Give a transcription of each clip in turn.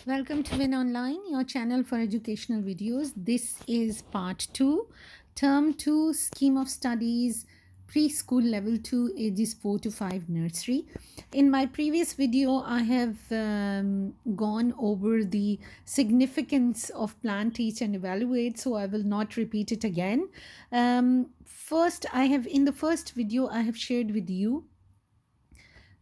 Welcome to Win Online, your channel for educational videos. This is part 2, Term 2, Scheme of Studies, Preschool Level 2, ages 4 to 5 Nursery. In my previous video, I have gone over the significance of Plan, Teach and Evaluate, so I will not repeat it again. In the first video, I have shared with you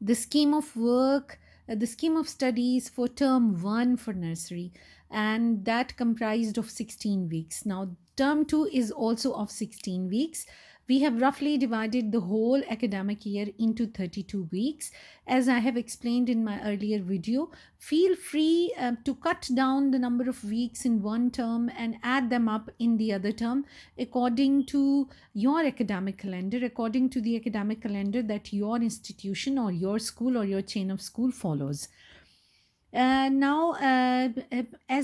the scheme of work, the scheme of studies for term 1 for nursery, and that comprised of 16 weeks. Now, term 2 is also of 16 weeks. We have roughly divided the whole academic year into 32 weeks. As I have explained in my earlier video, feel free to cut down the number of weeks in one term and add them up in the other term according to your academic calendar, according to the academic calendar that your institution or your school or your chain of school follows. As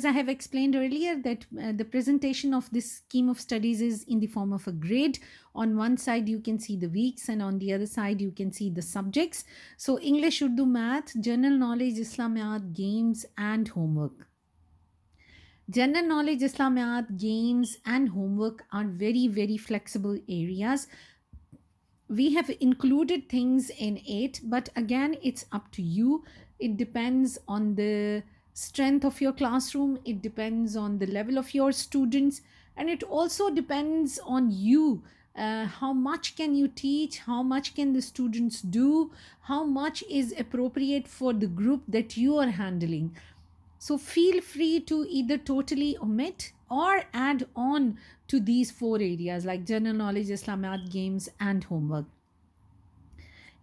I have explained earlier, that the presentation of this scheme of studies is in the form of a grid. On one side, you can see the weeks, and on the other side, you can see the subjects. So, English, Urdu, Math, General Knowledge, Islamiyat, Games, and Homework. General knowledge, Islamiyat, games, and homework are very, very flexible areas. We have included things in it, but again, it's up to you. It depends on the strength of your classroom, it depends on the level of your students, and it also depends on you. How much can you teach? How much can the students do? How much is appropriate for the group that you are handling? So feel free to either totally omit or add on to these four areas like general knowledge, Islamiyat, games, and homework.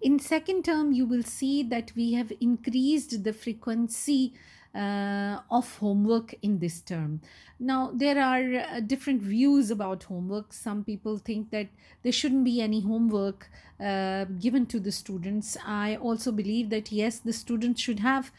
In second term, you will see that we have increased the frequency of homework in this term. Now, there are different views about homework. Some people think that there shouldn't be any homework given to the students. I also believe that yes, the students should have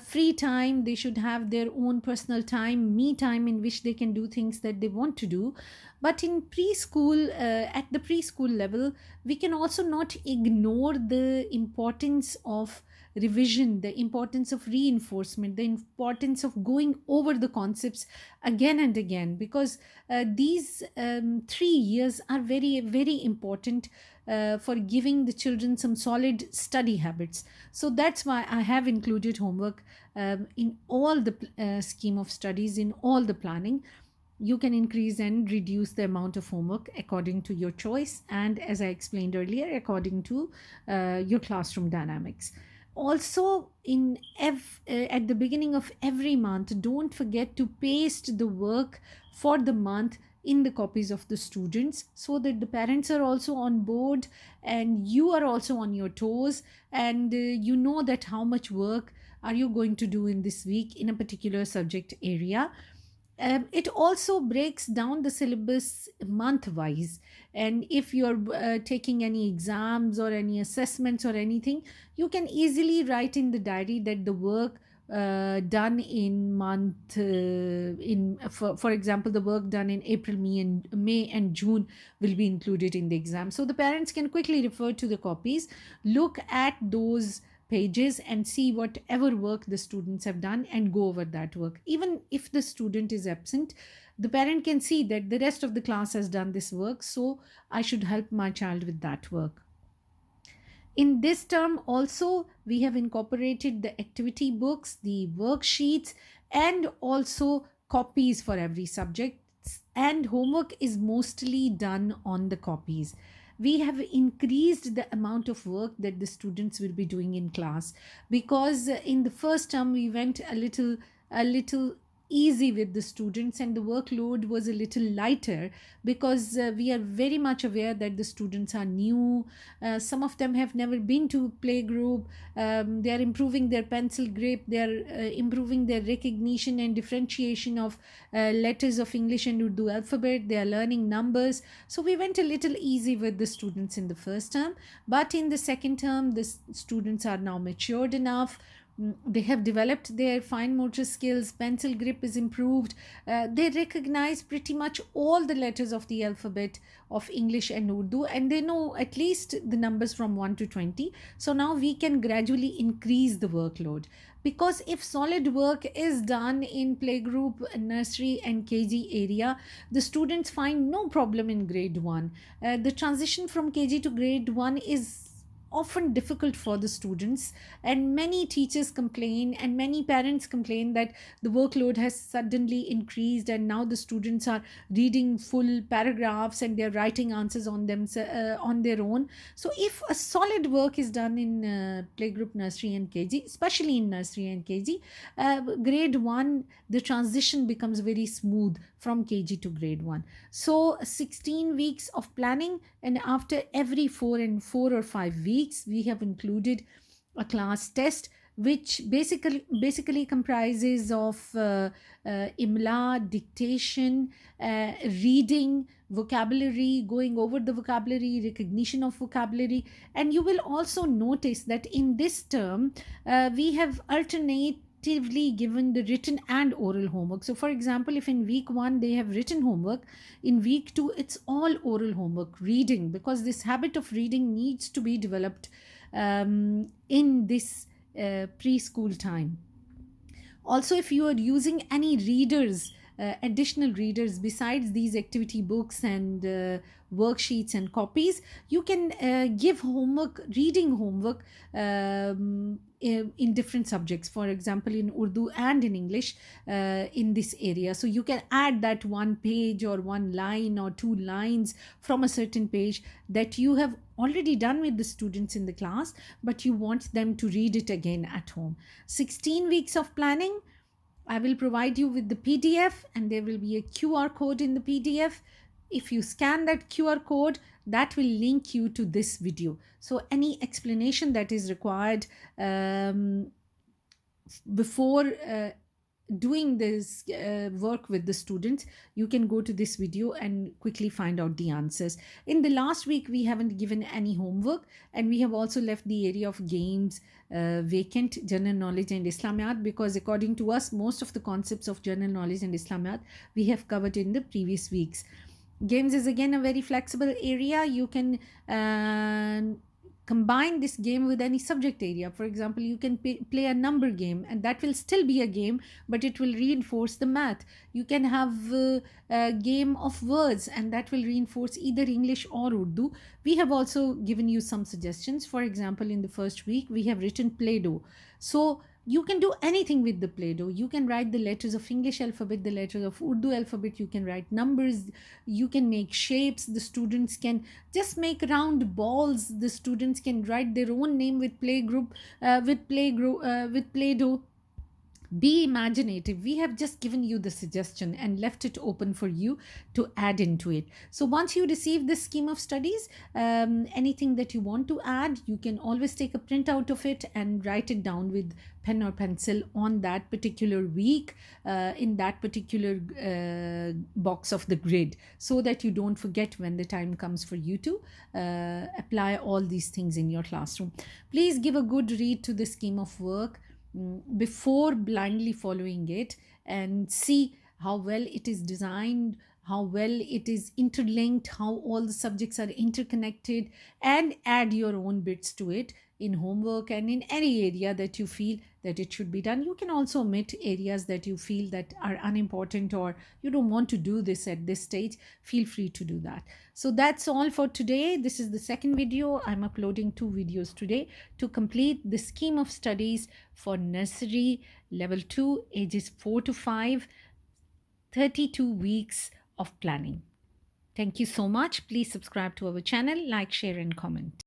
free time, they should have their own personal time, me time, in which they can do things that they want to do. But in preschool, at the preschool level, we can also not ignore the importance of revision, the importance of reinforcement, the importance of going over the concepts again and again, because these 3 years are very, very important for giving the children some solid study habits. So that's why I have included homework in all the scheme of studies, in all the planning. You can increase and reduce the amount of homework according to your choice, and as I explained earlier, according to your classroom dynamics. Also, at the beginning of every month, don't forget to paste the work for the month in the copies of the students, so that the parents are also on board and you are also on your toes, and you know that how much work are you going to do in this week in a particular subject area. It also breaks down the syllabus month wise, and if you're taking any exams or any assessments or anything, you can easily write in the diary that the work done in month for example, the work done in April, May and June will be included in the exam, so the parents can quickly refer to the copies, look at those pages and see whatever work the students have done and go over that work. Even if the student is absent, the parent can see that the rest of the class has done this work, so I should help my child with that work. In this term also, we have incorporated the activity books, the worksheets, and also copies for every subject, and homework is mostly done on the copies. We have increased the amount of work that the students will be doing in class, because in the first term we went a little easy with the students, and the workload was a little lighter, because we are very much aware that the students are new. Some of them have never been to playgroup. They are improving their pencil grip, they are improving their recognition and differentiation of letters of English and Urdu alphabet, they are learning numbers. So we went a little easy with the students in the first term, but in the second term the students are now matured enough. They have developed their fine motor skills, pencil grip is improved. They recognize pretty much all the letters of the alphabet of English and Urdu, and they know at least the numbers from 1 to 20. So now we can gradually increase the workload, because if solid work is done in playgroup, nursery, and KG area, the students find no problem in grade 1. The transition from KG to grade 1 is often difficult for the students, and many teachers complain and many parents complain that the workload has suddenly increased, and now the students are reading full paragraphs and they're writing answers on them, on their own. So if a solid work is done in playgroup, nursery, and KG, especially in nursery and KG, grade 1, the transition becomes very smooth from KG to grade 1. So 16 weeks of planning, and after every 4 or 5 weeks we have included a class test, which basically comprises of imla, dictation, reading, vocabulary, going over the vocabulary, recognition of vocabulary. And you will also notice that in this term we have alternatively given the written and oral homework. So for example, if in week 1 they have written homework, in week 2 it's all oral homework, reading, because this habit of reading needs to be developed in this preschool time. Also, if you are using any readers, additional readers besides these activity books and worksheets and copies, you can give homework, reading homework, in different subjects, for example in Urdu and in English, in this area. So you can add that one page or one line or two lines from a certain page that you have already done with the students in the class, but you want them to read it again at home. 16 weeks of planning. I will provide you with the PDF, and there will be a QR code in the PDF. If you scan that QR code, that will link you to this video. So any explanation that is required before doing this work with the students, you can go to this video and quickly find out the answers. In the last week we haven't given any homework, and we have also left the area of games vacant, general knowledge and Islamiyat, because according to us most of the concepts of general knowledge and Islamiyat we have covered in the previous weeks. Games is again a very flexible area. You can combine this game with any subject area. For example, you can play a number game, and that will still be a game, but it will reinforce the math. You can have a game of words, and that will reinforce either English or Urdu. We have also given you some suggestions. For example, in the first week we have written Play-Doh. So you can do anything with the Play-Doh. You can write the letters of English alphabet, the letters of Urdu alphabet, you can write numbers, you can make shapes. The students can just make round balls. The students can write their own name with with Play-Doh. Be imaginative. We have just given you the suggestion and left it open for you to add into it. So once you receive this scheme of studies, anything that you want to add, you can always take a print out of it and write it down with pen or pencil on that particular week, in that particular box of the grid, so that you don't forget when the time comes for you to apply all these things in your classroom. Please give a good read to the scheme of work before blindly following it, and see how well it is designed, how well it is interlinked, how all the subjects are interconnected, and add your own bits to it in homework and in any area that you feel that it should be done. You can also omit areas that you feel that are unimportant, or you don't want to do this at this stage. Feel free to do that. So that's all for today. This is the second video. I'm uploading 2 videos today to complete the scheme of studies for nursery level 2, ages 4 to 5, 32 weeks of planning. Thank you so much. Please subscribe to our channel, like, share and comment.